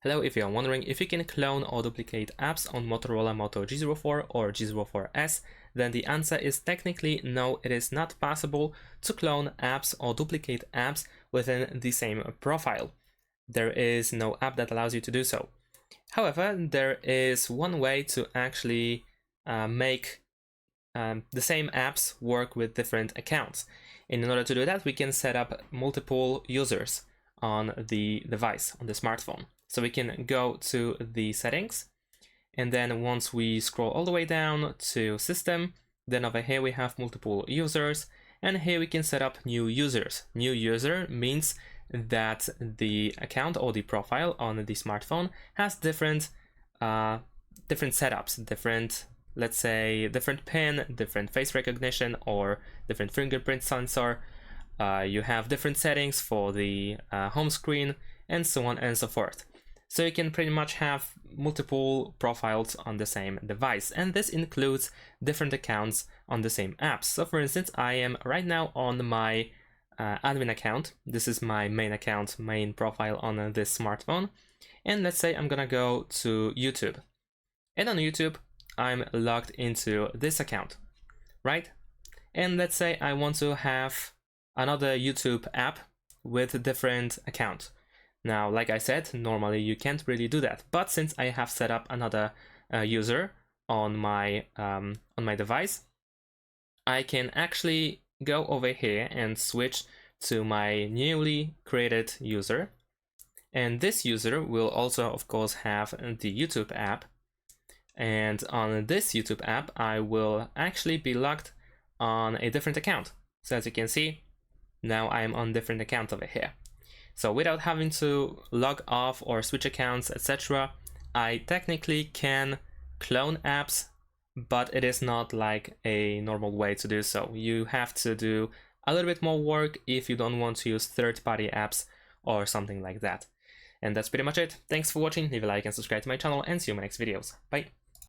Hello, if you are wondering if you can clone or duplicate apps on Motorola Moto G04 or G04s, then the answer is technically no, it is not possible to clone apps or duplicate apps within the same profile. There is no app that allows you to do so. However, there is one way to actually make the same apps work with different accounts. And in order to do that, we can set up multiple users on the device, on the smartphone. So we can go to the settings, and then once we scroll all the way down to system, then over here we have multiple users, and here we can set up new users. New user means that the account or the profile on the smartphone has different setups, different, let's say, different PIN, different face recognition, or different fingerprint sensor. You have different settings for the home screen, and so on and so forth. So you can pretty much have multiple profiles on the same device, and this includes different accounts on the same apps. So for instance, I am right now on my admin account. This is my main account, main profile on this smartphone. And let's say I'm gonna go to YouTube. And on YouTube, I'm logged into this account, right? And let's say I want to have another YouTube app with a different account. Now, like I said, normally you can't really do that, but since I have set up another user on my device, I can actually go over here and switch to my newly created user. And this user will also, of course, have the YouTube app. And on this YouTube app, I will actually be logged on a different account. So as you can see, now I'm on different account over here. So without having to log off or switch accounts, etc., I technically can clone apps, but it is not like a normal way to do so. You have to do a little bit more work if you don't want to use third-party apps or something like that. And that's pretty much it. Thanks for watching. Leave a like and subscribe to my channel, and see you in my next videos. Bye!